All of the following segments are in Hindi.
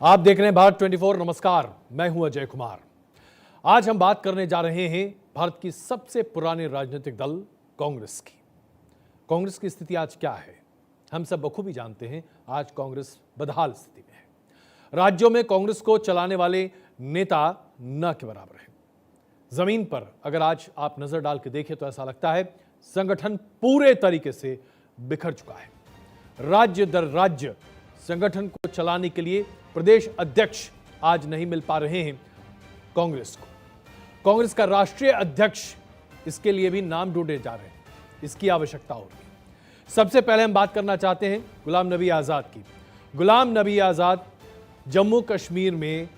आप देख रहे हैं भारत 24। नमस्कार, मैं हूं अजय कुमार। आज हम बात करने जा रहे हैं भारत की सबसे पुराने राजनीतिक दल कांग्रेस की। कांग्रेस की स्थिति आज क्या है, हम सब बखूबी जानते हैं। आज कांग्रेस बदहाल स्थिति में है। राज्यों में कांग्रेस को चलाने वाले नेता न के बराबर हैं। जमीन पर अगर आज आप नजर डाल के देखें तो ऐसा लगता है संगठन पूरे तरीके से बिखर चुका है। राज्य दर राज्य संगठन को चलाने के लिए प्रदेश अध्यक्ष आज नहीं मिल पा रहे हैं कांग्रेस को। कांग्रेस का राष्ट्रीय अध्यक्ष इसके लिए भी नाम ढूंढे जा रहे हैं, इसकी आवश्यकता हो रही है। सबसे पहले हम बात करना चाहते हैं गुलाम नबी आजाद की। गुलाम नबी आजाद जम्मू कश्मीर में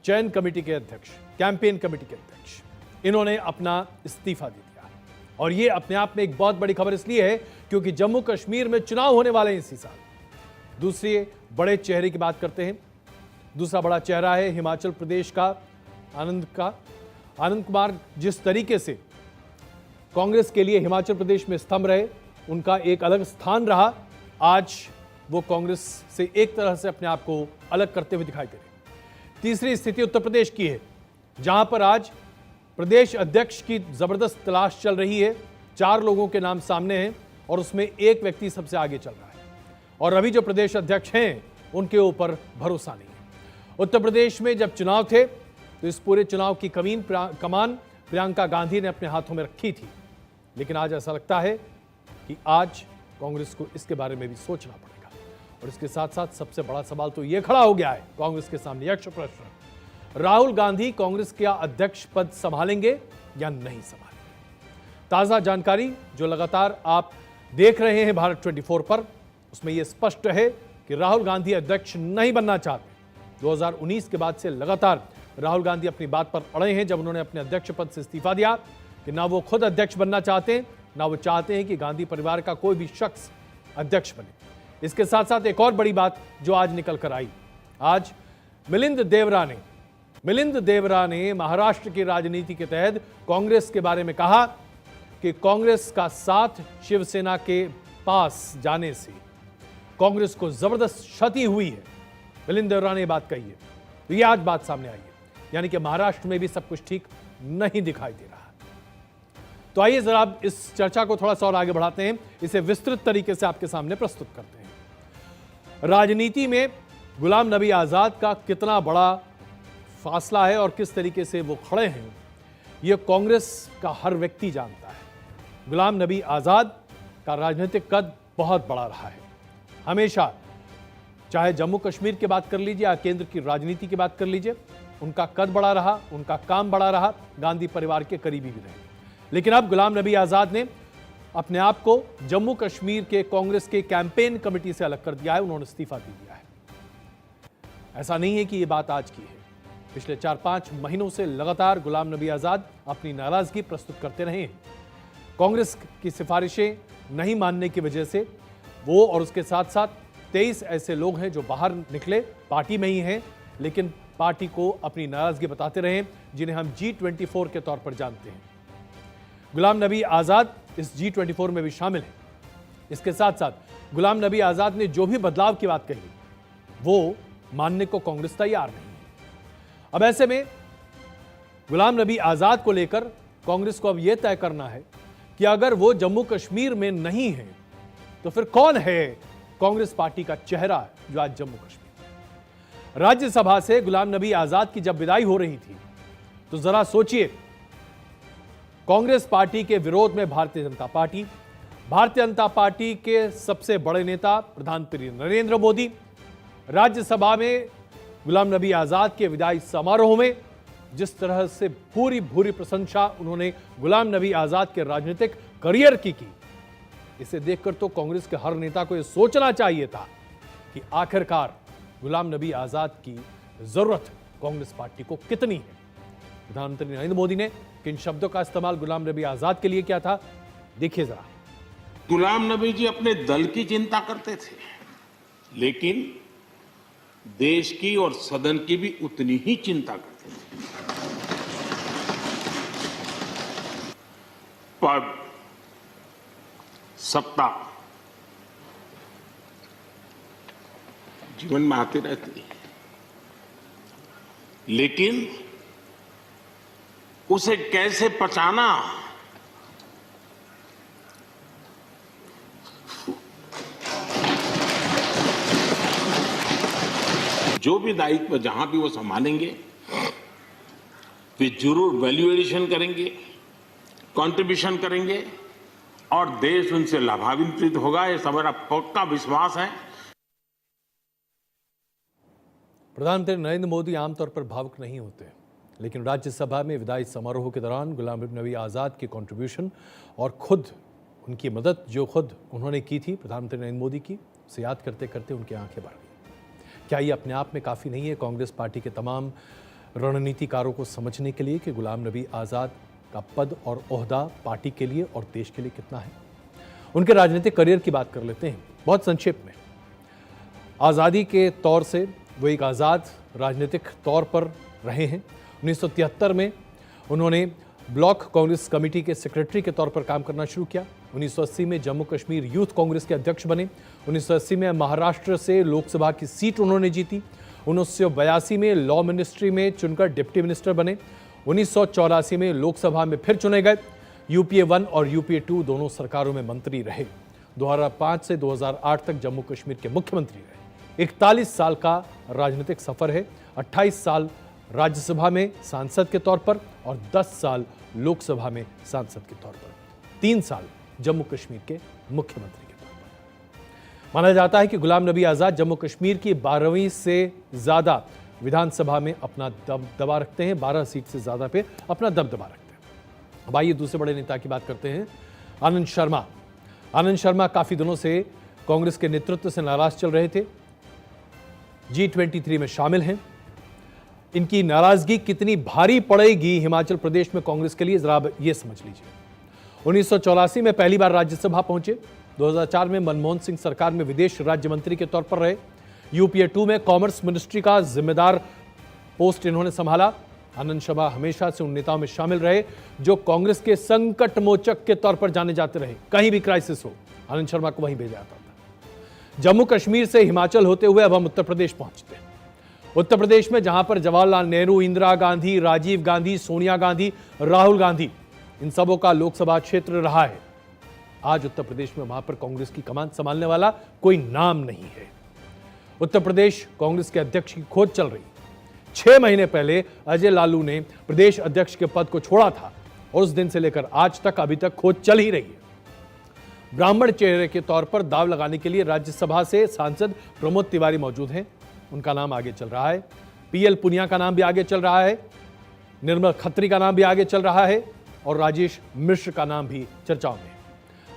चयन कमेटी के अध्यक्ष, कैंपेन कमेटी के अध्यक्ष, इन्होंने अपना इस्तीफा दे दिया। और यह अपने आप में एक बहुत बड़ी खबर इसलिए है क्योंकि जम्मू कश्मीर में चुनाव होने वाले हैं इसी साल। दूसरे बड़े चेहरे की बात करते हैं। दूसरा बड़ा चेहरा है हिमाचल प्रदेश का आनंद कुमार। जिस तरीके से कांग्रेस के लिए हिमाचल प्रदेश में स्तंभ रहे, उनका एक अलग स्थान रहा, आज वो कांग्रेस से एक तरह से अपने आप को अलग करते हुए दिखाई दे रहे। तीसरी स्थिति उत्तर प्रदेश की है, जहां पर आज प्रदेश अध्यक्ष की जबरदस्त तलाश चल रही है। 4 लोगों के नाम सामने हैं और उसमें एक व्यक्ति सबसे आगे चल रहा है और अभी जो प्रदेश अध्यक्ष हैं उनके ऊपर भरोसा नहीं है। उत्तर प्रदेश में जब चुनाव थे तो इस पूरे चुनाव की कमान प्रियंका गांधी ने अपने हाथों में रखी थी, लेकिन आज ऐसा लगता है कि आज कांग्रेस को इसके बारे में भी सोचना पड़ेगा। और इसके साथ साथ सबसे बड़ा सवाल तो यह खड़ा हो गया है कांग्रेस के सामने, यक्ष प्रश्न, राहुल गांधी कांग्रेस का अध्यक्ष पद संभालेंगे या नहीं संभालेंगे। ताजा जानकारी जो लगातार आप देख रहे हैं भारत 24 पर, उसमें यह स्पष्ट है कि राहुल गांधी अध्यक्ष नहीं बनना चाहते। 2019 के बाद से लगातार राहुल गांधी अपनी बात पर अड़े हैं। जब उन्होंने अपने अध्यक्ष पद से इस्तीफा दिया कि ना वो खुद अध्यक्ष बनना चाहते हैं, ना वो चाहते हैं कि गांधी परिवार का कोई भी शख्स अध्यक्ष बने। इसके साथ साथ एक और बड़ी बात जो आज निकल कर आई, आज मिलिंद देवरा ने महाराष्ट्र की राजनीति के तहत कांग्रेस के बारे में कहा कि कांग्रेस का साथ शिवसेना के पास जाने से कांग्रेस को जबरदस्त क्षति हुई है। मिलिंद देवरा ने बात कही है, तो यह आज बात सामने आई है, यानी कि महाराष्ट्र में भी सब कुछ ठीक नहीं दिखाई दे रहा। तो आइए जरा आप इस चर्चा को थोड़ा सा और आगे बढ़ाते हैं, इसे विस्तृत तरीके से आपके सामने प्रस्तुत करते हैं। राजनीति में गुलाम नबी आजाद का कितना बड़ा फासला है और किस तरीके से वो खड़े हैं, यह कांग्रेस का हर व्यक्ति जानता है। गुलाम नबी आजाद का राजनीतिक कद बहुत बड़ा रहा है हमेशा, चाहे जम्मू कश्मीर की बात कर लीजिए या केंद्र की राजनीति की बात कर लीजिए, उनका कद बड़ा रहा, उनका काम बड़ा रहा, गांधी परिवार के करीबी भी रहे। लेकिन अब गुलाम नबी आजाद ने अपने आप को जम्मू कश्मीर के कांग्रेस के कैंपेन कमेटी से अलग कर दिया है, उन्होंने इस्तीफा दे दिया है। ऐसा नहीं है कि यह बात आज की है, पिछले 4-5 महीनों से लगातार गुलाम नबी आजाद अपनी नाराजगी प्रस्तुत करते रहे हैं। कांग्रेस की सिफारिशें नहीं मानने की वजह से वो और उसके साथ साथ 23 ऐसे लोग हैं जो बाहर निकले, पार्टी में ही हैं, लेकिन पार्टी को अपनी नाराजगी बताते रहे, जिन्हें हम G24 के तौर पर जानते हैं। गुलाम नबी आजाद इस G24 में भी शामिल है। इसके साथ साथ गुलाम नबी आजाद ने जो भी बदलाव की बात कही वो मानने को कांग्रेस तैयार नहीं है। अब ऐसे में गुलाम नबी आजाद को लेकर कांग्रेस को अब यह तय करना है कि अगर वो जम्मू कश्मीर में नहीं है तो फिर कौन है कांग्रेस पार्टी का चेहरा जो आज जम्मू कश्मीर। राज्यसभा से गुलाम नबी आजाद की जब विदाई हो रही थी तो जरा सोचिए, कांग्रेस पार्टी के विरोध में भारतीय जनता पार्टी के सबसे बड़े नेता प्रधानमंत्री नरेंद्र मोदी राज्यसभा में गुलाम नबी आजाद के विदाई समारोह में जिस तरह से पूरी प्रशंसा उन्होंने गुलाम नबी आजाद के राजनीतिक करियर की, इसे देखकर तो कांग्रेस के हर नेता को यह सोचना चाहिए था कि आखिरकार गुलाम नबी आजाद की जरूरत कांग्रेस पार्टी को कितनी है। प्रधानमंत्री नरेंद्र मोदी ने किन शब्दों का इस्तेमाल गुलाम नबी आजाद के लिए किया था, देखिए जरा। गुलाम नबी जी अपने दल की चिंता करते थे, लेकिन देश की और सदन की भी उतनी ही चिंता करते थे। पद, सत्ता जीवन में आती रहती है, लेकिन उसे कैसे पचाना, जो भी दायित्व जहां भी वो संभालेंगे वे जरूर वैल्यू एडिशन करेंगे, कंट्रीब्यूशन करेंगे और देश उनसे लाभान्वित होगा, ये हमारा पक्का विश्वास है। प्रधानमंत्री नरेंद्र मोदी आमतौर पर भावुक नहीं होते, लेकिन राज्यसभा में विदाई समारोह के दौरान गुलाम नबी आज़ाद के कंट्रीब्यूशन और खुद उनकी मदद जो खुद उन्होंने की थी प्रधानमंत्री नरेंद्र मोदी की, उसे याद करते करते उनकी आंखें भर गई। क्या ये अपने आप में काफ़ी नहीं है कांग्रेस पार्टी के तमाम रणनीतिकारों को समझने के लिए कि गुलाम नबी आज़ाद का पद और ओहदा पार्टी के लिए और देश के लिए कितना है? उनके राजनीतिक करियर की बात कर लेते हैं बहुत संक्षेप में। आज़ादी के तौर से वो एक आज़ाद राजनीतिक तौर पर रहे हैं। 1973 में उन्होंने ब्लॉक कांग्रेस कमेटी के सेक्रेटरी के तौर पर काम करना शुरू किया। 1980 में जम्मू कश्मीर यूथ कांग्रेस के अध्यक्ष बने। 1980 में महाराष्ट्र से लोकसभा की सीट उन्होंने जीती। 1982 में लॉ मिनिस्ट्री में चुनकर डिप्टी मिनिस्टर बने। 1984 में लोकसभा में फिर चुने गए। यूपीए 1 और यूपीए 2 दोनों सरकारों में मंत्री रहे। 2005 से 2008 तक जम्मू कश्मीर के मुख्यमंत्री रहे। 41 साल का राजनीतिक सफर है। 28 साल राज्यसभा में सांसद के तौर पर और 10 साल लोकसभा में सांसद के तौर पर, 3 साल जम्मू कश्मीर के मुख्यमंत्री के तौर पर। माना जाता है कि गुलाम नबी आज़ाद जम्मू कश्मीर की 12वीं से ज्यादा विधानसभा में अपना दबदबा रखते हैं, 12 सीट से ज्यादा पे अपना दबदबा रखते हैं। अब आइए दूसरे बड़े नेता की बात करते हैं, आनंद शर्मा। आनंद शर्मा काफी दिनों से कांग्रेस के नेतृत्व से नाराज चल रहे थे, G23 में शामिल हैं। इनकी नाराजगी कितनी भारी पड़ेगी हिमाचल प्रदेश में कांग्रेस के लिए, जरा ये समझ लीजिए। 1984 में पहली बार राज्यसभा पहुंचे। 2004 में मनमोहन सिंह सरकार में विदेश राज्य मंत्री के तौर पर रहे। यूपीए 2 में कॉमर्स मिनिस्ट्री का जिम्मेदार पोस्ट इन्होंने संभाला। आनंद शर्मा हमेशा से उन नेताओं में शामिल रहे जो कांग्रेस के संकट मोचक के तौर पर जाने जाते रहे। कहीं भी क्राइसिस हो, आनंद शर्मा को वहीं भेजा जाता था। जम्मू कश्मीर से हिमाचल होते हुए अब हम उत्तर प्रदेश पहुंचते हैं। उत्तर प्रदेश में जहां पर जवाहरलाल नेहरू, इंदिरा गांधी, राजीव गांधी, सोनिया गांधी, राहुल गांधी, इन सबों का लोकसभा क्षेत्र रहा है, आज उत्तर प्रदेश में वहां पर कांग्रेस की कमान संभालने वाला कोई नाम नहीं है। उत्तर प्रदेश कांग्रेस के अध्यक्ष की खोज चल रही। 6 महीने पहले अजय लालू ने प्रदेश अध्यक्ष के पद को छोड़ा था और उस दिन से लेकर आज तक अभी तक खोज चल ही रही है। ब्राह्मण चेहरे के तौर पर दाव लगाने के लिए राज्यसभा से सांसद प्रमोद तिवारी मौजूद हैं, उनका नाम आगे चल रहा है। पीएल पुनिया का नाम भी आगे चल रहा है, निर्मल खत्री का नाम भी आगे चल रहा है और राजेश मिश्र का नाम भी चर्चाओं में है।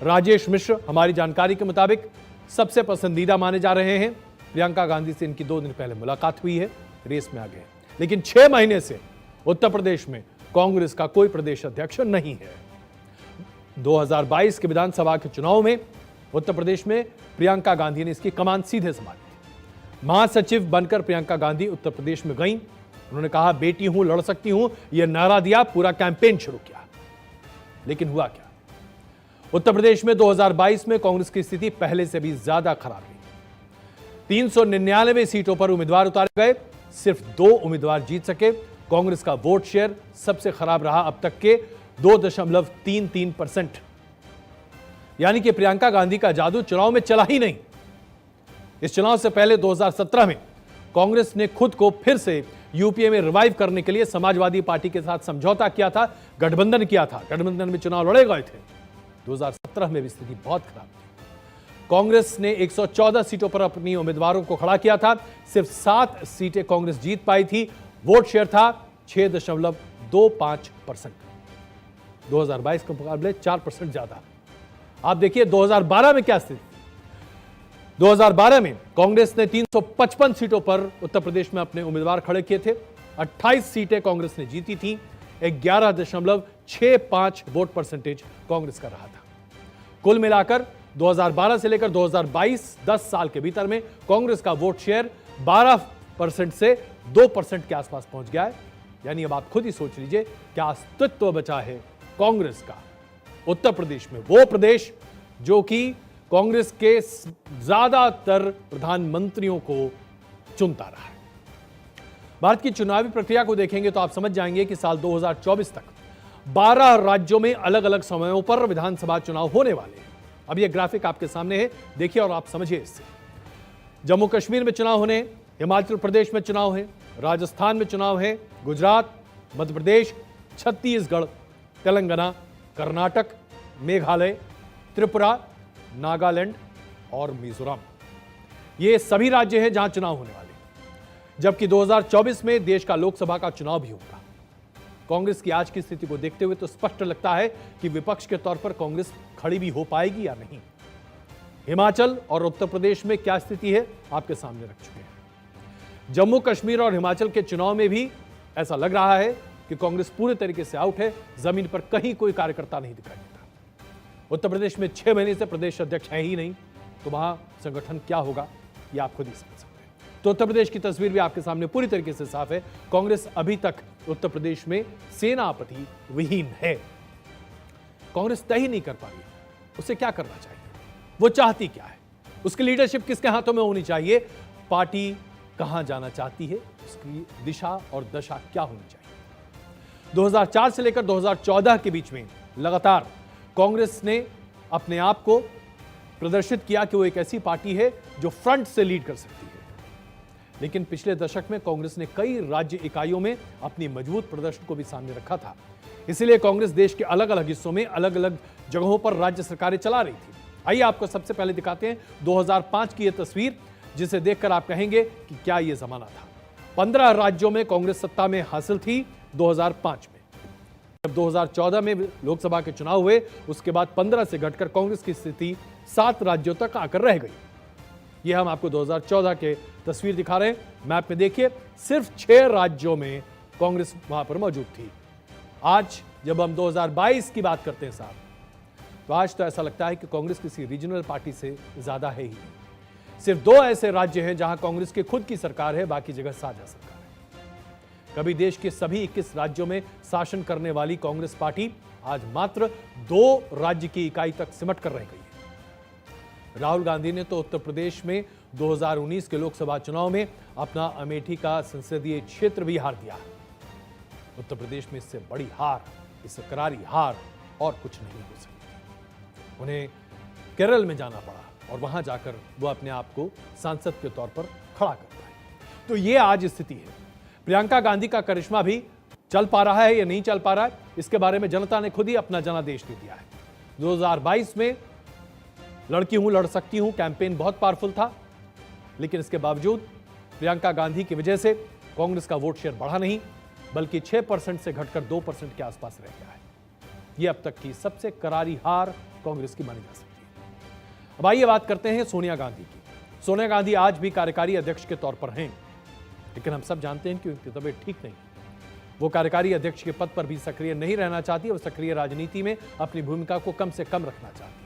राजेश मिश्र हमारी जानकारी के मुताबिक सबसे पसंदीदा माने जा रहे हैं। प्रियंका गांधी से इनकी 2 दिन पहले मुलाकात हुई है, रेस में आ गए। लेकिन 6 महीने से उत्तर प्रदेश में कांग्रेस का कोई प्रदेश अध्यक्ष नहीं है। 2022 के विधानसभा के चुनाव में उत्तर प्रदेश में प्रियंका गांधी ने इसकी कमान सीधे संभाली। महासचिव बनकर प्रियंका गांधी उत्तर प्रदेश में गईं। उन्होंने कहा बेटी हूं, लड़ सकती हूं, यह नारा दिया, पूरा कैंपेन शुरू किया। लेकिन हुआ क्या? उत्तर प्रदेश में 2022 में कांग्रेस की स्थिति पहले से भी ज्यादा खराब हुई। 399 सीटों पर उम्मीदवार उतारे गए, सिर्फ 2 उम्मीदवार जीत सके। कांग्रेस का वोट शेयर सबसे खराब रहा अब तक के 2.33%। यानी कि प्रियंका गांधी का जादू चुनाव में चला ही नहीं। इस चुनाव से पहले 2017 में कांग्रेस ने खुद को फिर से यूपीए में रिवाइव करने के लिए समाजवादी पार्टी के साथ समझौता किया था, गठबंधन किया था, गठबंधन में चुनाव लड़े गए थे। 2017 में भी स्थिति बहुत खराब थी। कांग्रेस ने 114 सीटों पर अपनी उम्मीदवारों को खड़ा किया था, सिर्फ 7 सीटें कांग्रेस जीत पाई थी। वोट शेयर था 6.25%। 2022 के मुकाबले 4% ज्यादा। आप देखिए 2012 में क्या स्थिति। 2012 में कांग्रेस ने 355 सीटों पर उत्तर प्रदेश में अपने उम्मीदवार खड़े किए थे। 28 सीटें कांग्रेस ने जीती थी। 11.65 वोट परसेंटेज कांग्रेस का रहा था। कुल मिलाकर 2012 से लेकर 2022 10 साल के भीतर में कांग्रेस का वोट शेयर 12% से 2% के आसपास पहुंच गया है। यानी अब आप खुद ही सोच लीजिए क्या अस्तित्व बचा है कांग्रेस का उत्तर प्रदेश में, वो प्रदेश जो कि कांग्रेस के ज्यादातर प्रधानमंत्रियों को चुनता रहा है। भारत की चुनावी प्रक्रिया को देखेंगे तो आप समझ जाएंगे कि साल 2024 तक 12 राज्यों में अलग अलग समयों पर विधानसभा चुनाव होने वाले हैं। अब यह ग्राफिक आपके सामने है, देखिए और आप समझिए इससे। जम्मू कश्मीर में चुनाव होने, हिमाचल प्रदेश में चुनाव है, राजस्थान में चुनाव है, गुजरात, मध्य प्रदेश, छत्तीसगढ़, तेलंगाना, कर्नाटक, मेघालय, त्रिपुरा, नागालैंड और मिजोरम, ये सभी राज्य हैं जहां चुनाव होने वाले हैं। जबकि 2024 में देश का लोकसभा का चुनाव भी होगा। कांग्रेस की आज की स्थिति को देखते हुए तो स्पष्ट लगता है कि विपक्ष के तौर पर कांग्रेस खड़ी भी हो पाएगी या नहीं। हिमाचल और उत्तर प्रदेश में क्या स्थिति है आपके सामने रख चुके हैं। जम्मू कश्मीर और हिमाचल के चुनाव में भी ऐसा लग रहा है कि कांग्रेस पूरे तरीके से आउट है, जमीन पर कहीं कोई कार्यकर्ता नहीं दिखाई देता। उत्तर प्रदेश में 6 महीने से प्रदेश अध्यक्ष है ही नहीं, तो वहां संगठन क्या होगा ये आप खुद ही समझ सकते हैं। तो उत्तर प्रदेश की तस्वीर भी आपके सामने पूरी तरीके से साफ है। कांग्रेस अभी तक उत्तर प्रदेश में सेनापति विहीन है। कांग्रेस तय ही नहीं कर पा रही उसे क्या करना चाहिए, वो चाहती क्या है, उसकी लीडरशिप किसके हाथों में होनी चाहिए, पार्टी कहां जाना चाहती है, उसकी दिशा और दशा क्या होनी चाहिए। 2004 से लेकर 2014 के बीच में लगातार कांग्रेस ने अपने आप को प्रदर्शित किया कि वो एक ऐसी पार्टी है जो फ्रंट से लीड कर सकती है। लेकिन पिछले दशक में कांग्रेस ने कई राज्य इकाइयों में अपनी मजबूत प्रदर्शन को भी सामने रखा था। इसलिए कांग्रेस देश के अलग अलग हिस्सों में अलग अलग जगहों पर राज्य सरकारें चला रही थी। आइए आपको सबसे पहले दिखाते हैं 2005 की यह तस्वीर, जिसे देखकर आप कहेंगे कि क्या यह जमाना था। 15 राज्यों में कांग्रेस सत्ता में हासिल थी 2005 में। जब 2014 में लोकसभा के चुनाव हुए, उसके बाद 15 से घटकर कांग्रेस की स्थिति 7 राज्यों तक आकर रह गई। यह हम आपको 2014 के तस्वीर दिखा रहे हैं। मैप में देखिए, सिर्फ 6 राज्यों में कांग्रेस वहां पर मौजूद थी। आज जब हम 2022 की बात करते हैं साहब, तो आज तो ऐसा लगता है कि कांग्रेस किसी रीजनल पार्टी से ज्यादा है ही। सिर्फ 2 ऐसे राज्य हैं जहां कांग्रेस की खुद की सरकार है, बाकी जगह साझा सरकार है। कभी देश के सभी 21 राज्यों में शासन करने वाली कांग्रेस पार्टी आज मात्र 2 राज्य की इकाई तक सिमट कर रह गई है। राहुल गांधी ने तो उत्तर प्रदेश में 2019 के लोकसभा चुनाव में अपना अमेठी का संसदीय क्षेत्र भी हार दिया। उत्तर प्रदेश में इससे बड़ी हार, इससे करारी हार और कुछ नहीं हो सकती। उन्हें केरल में जाना पड़ा और वहां जाकर वो अपने आप को सांसद के तौर पर खड़ा कर पाए। तो ये आज स्थिति है। प्रियंका गांधी का करिश्मा भी चल पा रहा है या नहीं चल पा रहा है, इसके बारे में जनता ने खुद ही अपना जनादेश दे दिया है। 2022 में लड़की हूं लड़ सकती हूं कैंपेन बहुत पावरफुल था, लेकिन इसके बावजूद प्रियंका गांधी की वजह से कांग्रेस का वोट शेयर बढ़ा नहीं, बल्कि 6% से घटकर 2% के आसपास रह गया है। यह अब तक की सबसे करारी हार कांग्रेस की मानी जा सकती है। अब आइए बात करते हैं सोनिया गांधी की। सोनिया गांधी आज भी कार्यकारी अध्यक्ष के तौर पर हैं, लेकिन हम सब जानते हैं कि उनकी तबीयत ठीक नहीं। वो कार्यकारी अध्यक्ष के पद पर भी सक्रिय नहीं रहना चाहती, वो सक्रिय राजनीति में अपनी भूमिका को कम से कम रखना चाहती है।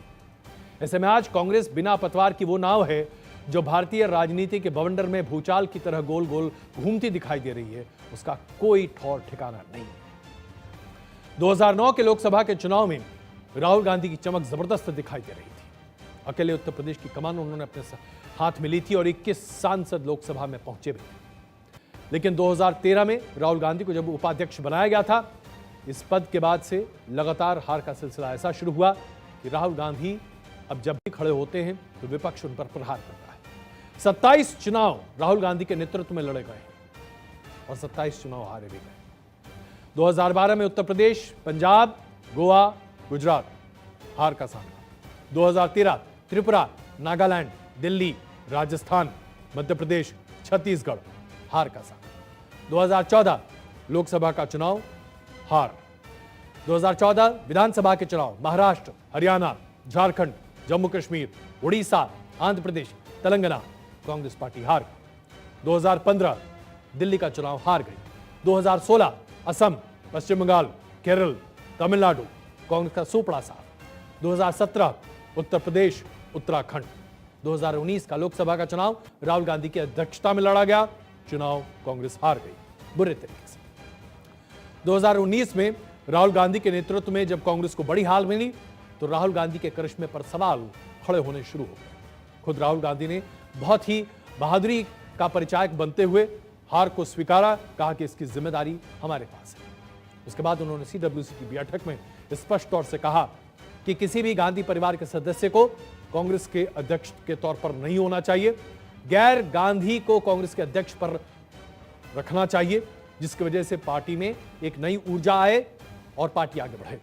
ऐसे में आज कांग्रेस बिना पतवार की वो नाव है जो भारतीय राजनीति के बवंडर में भूचाल की तरह गोल गोल घूमती दिखाई दे रही है, उसका कोई ठौर ठिकाना नहीं। 2009 के लोकसभा के चुनाव में राहुल गांधी की चमक जबरदस्त दिखाई दे रही थी। अकेले उत्तर प्रदेश की कमान उन्होंने अपने हाथ में ली थी और 21 सांसद लोकसभा में पहुंचे भी थे। लेकिन 2013 में राहुल गांधी को जब उपाध्यक्ष बनाया गया था, इस पद के बाद से लगातार हार का सिलसिला ऐसा शुरू हुआ कि राहुल गांधी अब जब भी खड़े होते हैं तो विपक्ष उन पर प्रहार करता है। 27 चुनाव राहुल गांधी के नेतृत्व में लड़े गए और 27 चुनाव हारे भी गए। 2012 में उत्तर प्रदेश, पंजाब, गोवा, गुजरात हार का सामना। 2013 त्रिपुरा, नागालैंड, दिल्ली, राजस्थान, मध्य प्रदेश, छत्तीसगढ़ हार का सामना। 2014 लोकसभा का चुनाव हार। 2014 विधानसभा के चुनाव महाराष्ट्र, हरियाणा, झारखंड, जम्मू कश्मीर, उड़ीसा, आंध्र प्रदेश, तेलंगाना कांग्रेस पार्टी हार गई। 2015 दिल्ली का चुनाव हार गई। 2016 असम, पश्चिम बंगाल, केरल, तमिलनाडु कांग्रेस का सुपड़ा साथ। 2017 उत्तर प्रदेश, उत्तराखंड। 2019 का लोकसभा का चुनाव राहुल गांधी की अध्यक्षता में लड़ा गया, चुनाव कांग्रेस हार गई बुरे तरीके से। 2019 में राहुल गांधी के नेतृत्व में जब कांग्रेस को बड़ी हार मिली तो राहुल गांधी के करिश्मे पर सवाल खड़े होने शुरू हो गए। खुद राहुल गांधी ने बहुत ही बहादुरी का परिचायक बनते हुए हार को स्वीकारा, कहा कि इसकी जिम्मेदारी हमारे पास है। उसके बाद उन्होंने सीडब्ल्यूसी की बैठक में स्पष्ट तौर से कहा कि किसी भी गांधी परिवार के सदस्य को कांग्रेस के अध्यक्ष के तौर पर नहीं होना चाहिए। गैर गांधी को कांग्रेस के अध्यक्ष पर रखना चाहिए, जिसकी वजह से पार्टी में एक नई ऊर्जा आए और पार्टी आगे बढ़े।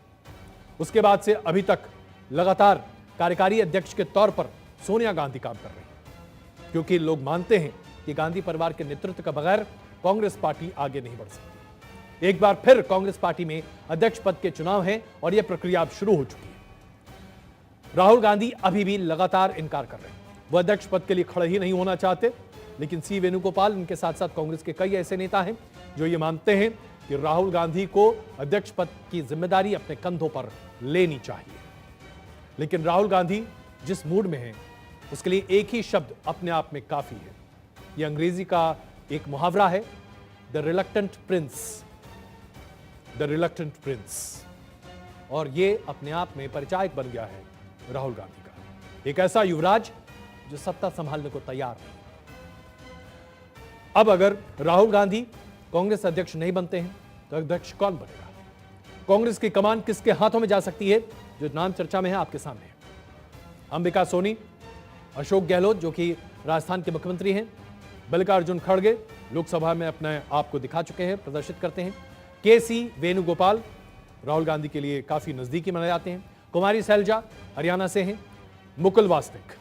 उसके बाद से अभी तक लगातार कार्यकारी अध्यक्ष के तौर पर सोनिया गांधी काम कर रही हैं, क्योंकि लोग मानते हैं कि गांधी परिवार के नेतृत्व के बगैर कांग्रेस पार्टी आगे नहीं बढ़ सकती। एक बार फिर कांग्रेस पार्टी में अध्यक्ष पद के चुनाव हैं और यह प्रक्रिया अब शुरू हो चुकी है। राहुल गांधी अभी भी लगातार इनकार कर रहे हैं, वो अध्यक्ष पद के लिए खड़े ही नहीं होना चाहते। लेकिन सी वेणुगोपाल, इनके साथ साथ कांग्रेस के कई ऐसे नेता हैं जो ये मानते हैं कि राहुल गांधी को अध्यक्ष पद की जिम्मेदारी अपने कंधों पर लेनी चाहिए। लेकिन राहुल गांधी जिस मूड में हैं, उसके लिए एक ही शब्द अपने आप में काफी है। यह अंग्रेजी का एक मुहावरा है, the reluctant Prince, the reluctant Prince. और ये अपने आप में परिचायक बन गया है राहुल गांधी का, एक ऐसा युवराज जो सत्ता संभालने को तैयार है। अब अगर राहुल गांधी कांग्रेस अध्यक्ष नहीं बनते हैं तो अध्यक्ष कौन बनेगा? कांग्रेस की कमान किसके हाथों में जा सकती है? जो नाम चर्चा में है आपके सामने है। अंबिका सोनी, अशोक गहलोत जो कि राजस्थान के मुख्यमंत्री हैं, मल्लिकार्जुन खड़गे लोकसभा में अपने आप को दिखा चुके हैं, प्रदर्शित करते हैं। केसी वेणुगोपाल राहुल गांधी के लिए काफी नजदीकी माने जाते हैं। कुमारी सैलजा हरियाणा से हैं। मुकुल वासनिक,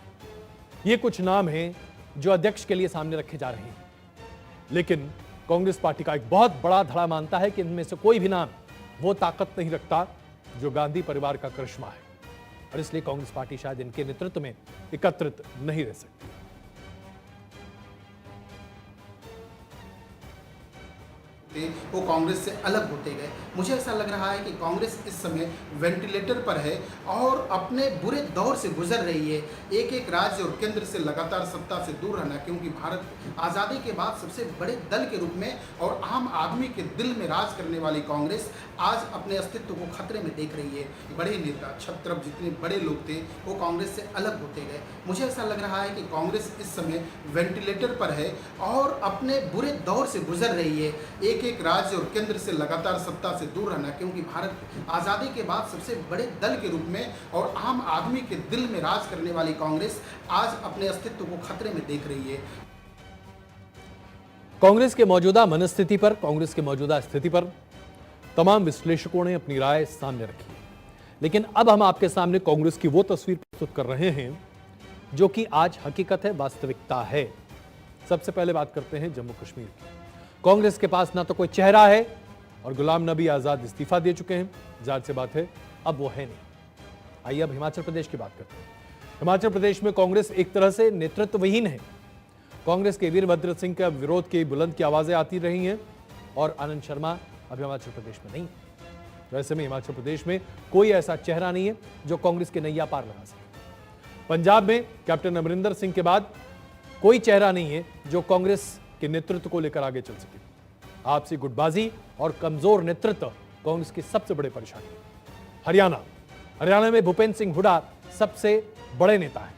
ये कुछ नाम हैं जो अध्यक्ष के लिए सामने रखे जा रहे हैं। लेकिन कांग्रेस पार्टी का एक बहुत बड़ा धड़ा मानता है कि इनमें से कोई भी नाम वो ताकत नहीं रखता जो गांधी परिवार का करिश्मा है, और इसलिए कांग्रेस पार्टी शायद इनके नेतृत्व में एकत्रित नहीं रह सकती। वो कांग्रेस से अलग होते गए। मुझे ऐसा लग रहा है कि कांग्रेस इस समय वेंटिलेटर पर है और अपने बुरे दौर से गुजर रही है। एक एक राज्य और केंद्र से लगातार सत्ता से दूर रहना, क्योंकि भारत आज़ादी के बाद सबसे बड़े दल के रूप में और आम आदमी के दिल में राज करने वाली कांग्रेस आज अपने अस्तित्व को खतरे में देख रही है। बड़े नेता छत्रप जितने बड़े लोग थे वो कांग्रेस से अलग होते गए। मुझे ऐसा लग रहा है कि कांग्रेस इस समय वेंटिलेटर पर है और अपने बुरे दौर से गुजर रही है। एक राज्य और केंद्र से लगातार सत्ता से दूर रहना, क्योंकि भारत आज़ादी के बाद सबसे बड़े दल के रूप में और आम आदमी के दिल में राज करने वाली कांग्रेस आज अपने अस्तित्व को खतरे में देख रही है। कांग्रेस के मौजूदा मनस्थिति पर, कांग्रेस के मौजूदा स्थिति पर तमाम विश्लेषकों ने अपनी राय सामने रखी है। लेकिन अब हम आपके सामने कांग्रेस की वो तस्वीर प्रस्तुत कर रहे हैं जो कि आज हकीकत है, वास्तविकता है। सबसे पहले बात करते हैं जम्मू कश्मीर की। कांग्रेस के पास ना तो कोई चेहरा है और गुलाम नबी आजाद इस्तीफा दे चुके हैं, जाहिर सी बात है अब वो है नहीं। आइए अब हिमाचल प्रदेश की बात करते हैं। हिमाचल प्रदेश में कांग्रेस एक तरह से नेतृत्वहीन है। कांग्रेस के वीरभद्र सिंह के विरोध की बुलंद की आवाजें आती रही हैं और आनंद शर्मा अब हिमाचल प्रदेश में नहीं। तो ऐसे में हिमाचल प्रदेश में कोई ऐसा चेहरा नहीं है जो कांग्रेस के नैया पार लगा सके। पंजाब में कैप्टन अमरिंदर सिंह के बाद कोई चेहरा नहीं है जो कांग्रेस के नेतृत्व को लेकर आगे चल सके। आपसी गुटबाजी और कमजोर नेतृत्व कांग्रेस की सबसे बड़ी परेशानी है। हरियाणा में भूपेंद्र सिंह हुड्डा सबसे बड़े नेता हैं,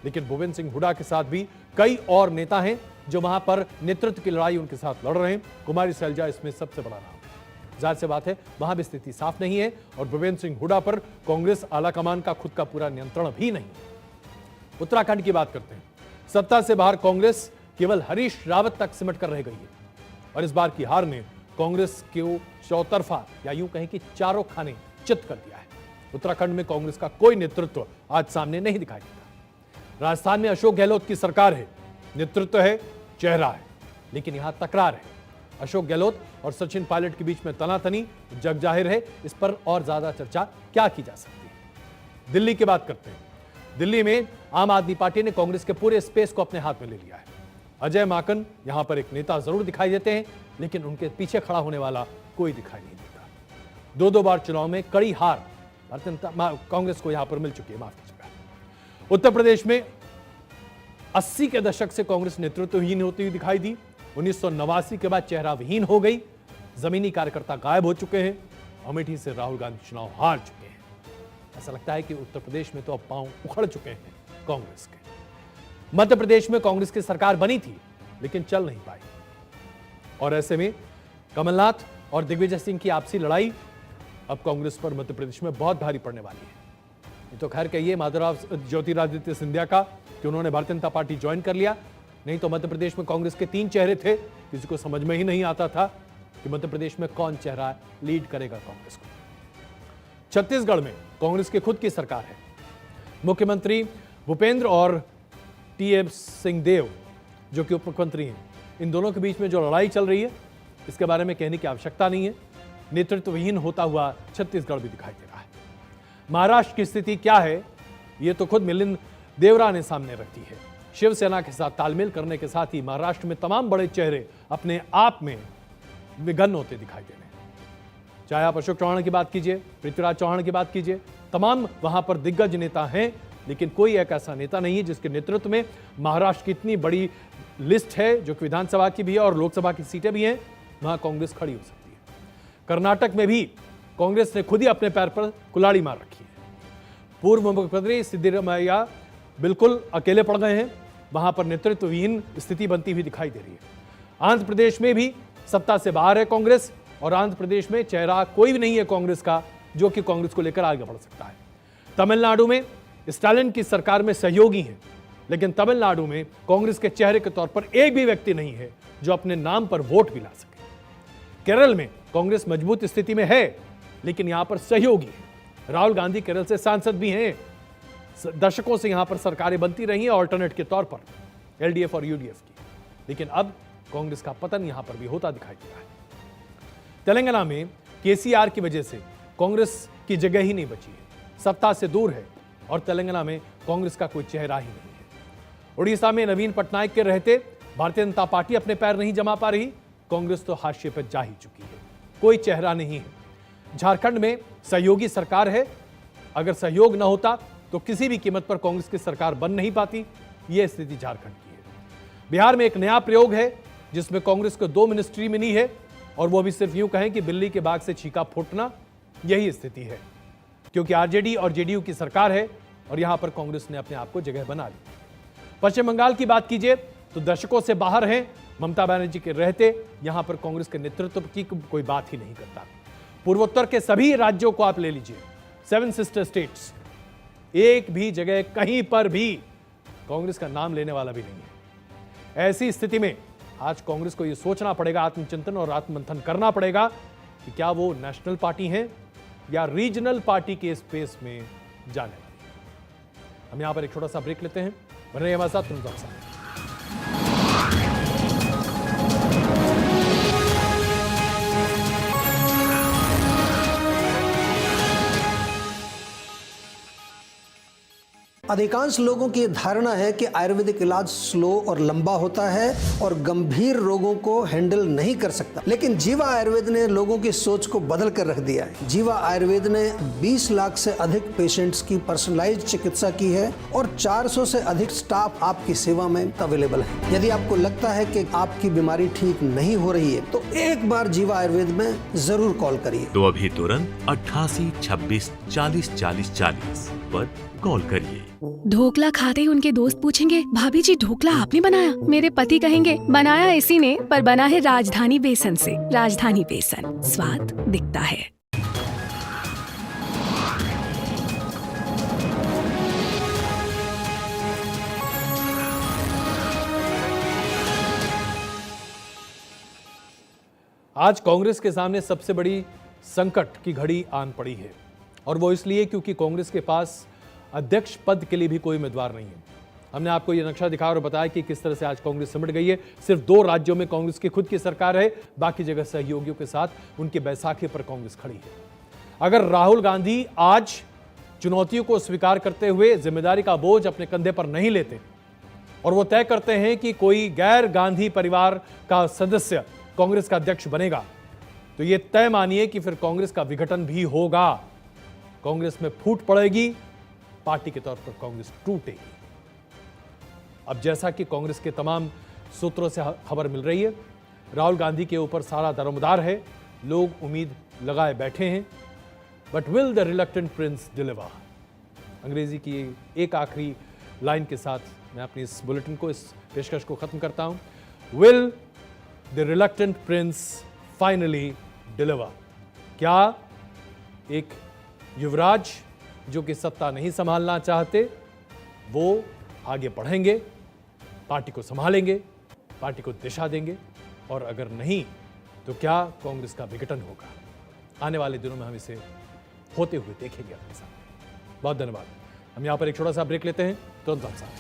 लेकिन भूपेंद्र सिंह हुड्डा के साथ भी कई और नेता हैं जो वहां पर नेतृत्व की लड़ाई उनके साथ लड़ रहे हैं। कुमारी सैलजा इसमें सबसे बड़ा नाम है। जाहिर सी बात है वहां भी स्थिति साफ नहीं है और भूपेंद्र सिंह हुड्डा पर कांग्रेस आलाकमान का खुद का पूरा नियंत्रण भी नहीं। उत्तराखंड की बात करते हैं। सत्ता से बाहर कांग्रेस केवल हरीश रावत तक सिमट कर रह गई है और इस बार की हार ने कांग्रेस को चौतरफा या यूं कहें कि चारों खाने चित कर दिया है। उत्तराखंड में कांग्रेस का कोई नेतृत्व आज सामने नहीं दिखाई देता। राजस्थान में अशोक गहलोत की सरकार है, नेतृत्व है, चेहरा है, लेकिन यहां तकरार है। अशोक गहलोत और सचिन पायलट के बीच में तनातनी जग जाहिर है। इस पर और ज्यादा चर्चा क्या की जा सकती है। दिल्ली की बात करते हैं। दिल्ली में आम आदमी पार्टी ने कांग्रेस के पूरे स्पेस को अपने हाथ में ले लिया है। अजय माकन यहां पर एक नेता जरूर दिखाई देते हैं, लेकिन उनके पीछे खड़ा होने वाला कोई दिखाई नहीं देता। दो बार चुनाव में कड़ी हार कांग्रेस को यहां पर मिल चुकी है। माफ कीजिएगा। उत्तर प्रदेश में 80 के दशक से कांग्रेस नेतृत्वहीन होती हुई दिखाई दी। 1989 के बाद चेहरा विहीन हो गई। जमीनी कार्यकर्ता गायब हो चुके हैं। अमेठी से राहुल गांधी चुनाव हार चुके हैं। ऐसा लगता है कि उत्तर प्रदेश में तो अब पांव उखड़ चुके हैं कांग्रेस के। मध्य प्रदेश में कांग्रेस की सरकार बनी थी लेकिन चल नहीं पाई। और ऐसे में कमलनाथ और दिग्विजय सिंह की आपसी लड़ाई अब कांग्रेस पर मध्य प्रदेश में बहुत भारी पड़ने वाली है। ये तो खैर कहिए माधवराव ज्योतिरादित्य सिंधिया का कि उन्होंने भारतीय जनता पार्टी ज्वाइन कर लिया, नहीं तो मध्य प्रदेश में कांग्रेस के 3 चेहरे थे, किसी को समझ में ही नहीं आता था कि मध्य प्रदेश में कौन चेहरा लीड करेगा कांग्रेस को। छत्तीसगढ़ में कांग्रेस की खुद की सरकार है। मुख्यमंत्री भूपेंद्र और टी.एस. सिंहदेव जो कि उप मुख्यमंत्री हैं, इन दोनों के बीच में जो लड़ाई चल रही है इसके बारे में कहने की आवश्यकता नहीं है। नेतृत्वहीन होता हुआ छत्तीसगढ़ भी दिखाई दे रहा है। महाराष्ट्र की स्थिति क्या है ये तो खुद मिलिंद देवरा ने सामने रख दी है। शिवसेना के साथ तालमेल करने के साथ ही महाराष्ट्र में तमाम बड़े चेहरे अपने आप में विघन होते दिखाई दे रहे हैं। चाहे आप अशोक चौहान की बात कीजिए, पृथ्वीराज चौहान की बात कीजिए, तमाम वहां पर दिग्गज नेता हैं, लेकिन कोई एक ऐसा नेता नहीं है जिसके नेतृत्व में महाराष्ट्र की इतनी बड़ी लिस्ट है जो कि विधानसभा की भी है और लोकसभा की सीटें भी हैं, वहां कांग्रेस खड़ी हो सकती है। कर्नाटक में भी कांग्रेस ने खुद ही अपने पैर पर कुल्हाड़ी मार रखी है। पूर्व मुख्यमंत्री सिद्धरामैया बिल्कुल अकेले पड़ गए हैं, वहां पर नेतृत्वहीन स्थिति बनती हुई दिखाई दे रही है। आंध्र प्रदेश में भी सत्ता से बाहर है कांग्रेस और आंध्र प्रदेश में चेहरा कोई भी नहीं है कांग्रेस का जो कि कांग्रेस को लेकर आगे बढ़ सकता है। तमिलनाडु में स्टालिन की सरकार में सहयोगी हैं, लेकिन तमिलनाडु में कांग्रेस के चेहरे के तौर पर एक भी व्यक्ति नहीं है जो अपने नाम पर वोट भी ला सके। केरल में कांग्रेस मजबूत स्थिति में है, लेकिन यहां पर सहयोगी है। राहुल गांधी केरल से सांसद भी हैं, दशकों से यहां पर सरकारें बनती रही हैं ऑल्टरनेट के तौर पर, एलडीएफ और यूडीएफ की, लेकिन अब कांग्रेस का पतन यहां पर भी होता दिखाई दे रहा है। तेलंगाना में केसीआर की वजह से कांग्रेस की जगह ही नहीं बची है, सत्ता से दूर है और तेलंगाना में कांग्रेस का कोई चेहरा ही नहीं है। उड़ीसा में नवीन पटनायक के रहते भारतीय जनता पार्टी अपने पैर नहीं जमा पा रही, कांग्रेस तो हाशिए पर जा ही चुकी है, कोई चेहरा नहीं है। झारखंड में सहयोगी सरकार है, अगर सहयोग न होता तो किसी भी कीमत पर कांग्रेस की सरकार बन नहीं पाती, यह स्थिति झारखंड की है। बिहार में एक नया प्रयोग है जिसमें कांग्रेस को 2 मिनिस्ट्री मिली है और वो भी सिर्फ यूं कहें कि बिल्ली के बाग से छीका फूटना, यही स्थिति है, क्योंकि आरजेडी और जेडीयू की सरकार है और यहां पर कांग्रेस ने अपने आप को जगह बना ली। पश्चिम बंगाल की बात कीजिए तो दशकों से बाहर हैं, ममता बनर्जी के रहते यहां पर कांग्रेस के नेतृत्व की कोई बात ही नहीं करता। पूर्वोत्तर के सभी राज्यों को आप ले लीजिए, 7 सिस्टर स्टेट्स, एक भी जगह कहीं पर भी कांग्रेस का नाम लेने वाला भी नहीं है। ऐसी स्थिति में आज कांग्रेस को यह सोचना पड़ेगा, आत्मचिंतन और आत्ममंथन करना पड़ेगा कि क्या वो नेशनल पार्टी है या रीजनल पार्टी के स्पेस में जाने वाली है। हम यहां पर एक छोटा सा ब्रेक लेते हैं, बने रहिए हमारे साथ, तुम साथ। अधिकांश लोगों की धारणा है कि आयुर्वेदिक इलाज स्लो और लंबा होता है और गंभीर रोगों को हैंडल नहीं कर सकता, लेकिन जीवा आयुर्वेद ने लोगों की सोच को बदल कर रख दिया है। जीवा आयुर्वेद ने 20 लाख से अधिक पेशेंट्स की पर्सनलाइज्ड चिकित्सा की है और 400 से अधिक स्टाफ आपकी सेवा में अवेलेबल है। यदि आपको लगता है कि आपकी बीमारी ठीक नहीं हो रही है तो एक बार जीवा आयुर्वेद में जरूर कॉल करिए। तो अभी तुरंत 88 26 40 40 40 पर कॉल करिए। ढोकला खाते ही उनके दोस्त पूछेंगे, भाभी जी ढोकला आपने बनाया? मेरे पति कहेंगे, बनाया इसी ने, पर बना है राजधानी बेसन से। राजधानी बेसन, स्वाद दिखता है। आज कांग्रेस के सामने सबसे बड़ी संकट की घड़ी आन पड़ी है और वो इसलिए क्योंकि कांग्रेस के पास अध्यक्ष पद के लिए भी कोई उम्मीदवार नहीं है। हमने आपको यह नक्शा दिखाया और बताया कि किस तरह से आज कांग्रेस सिमट गई है। सिर्फ 2 राज्यों में कांग्रेस की खुद की सरकार है, बाकी जगह सहयोगियों के साथ उनके बैसाखी पर कांग्रेस खड़ी है। अगर राहुल गांधी आज चुनौतियों को स्वीकार करते हुए जिम्मेदारी का बोझ अपने कंधे पर नहीं लेते और वो तय करते हैं कि कोई गैर गांधी परिवार का सदस्य कांग्रेस का अध्यक्ष बनेगा, तो ये तय मानिए कि फिर कांग्रेस का विघटन भी होगा। कांग्रेस में फूट पड़ेगी, पार्टी के तौर पर कांग्रेस टूटेगी। अब जैसा कि कांग्रेस के तमाम सूत्रों से खबर मिल रही है, राहुल गांधी के ऊपर सारा दारोमदार है, लोग उम्मीद लगाए बैठे हैं, but will the reluctant Prince deliver. अंग्रेजी की एक आखिरी लाइन के साथ मैं अपनी इस बुलेटिन को, इस पेशकश को खत्म करता हूं। Will the reluctant Prince finally deliver. क्या एक युवराज जो कि सत्ता नहीं संभालना चाहते, वो आगे बढ़ेंगे, पार्टी को संभालेंगे, पार्टी को दिशा देंगे, और अगर नहीं तो क्या कांग्रेस का विघटन होगा? आने वाले दिनों में हम इसे होते हुए देखेंगे अपने साथ। बहुत धन्यवाद। हम यहां पर एक छोटा सा ब्रेक लेते हैं, तुरंत वापस आते हैं।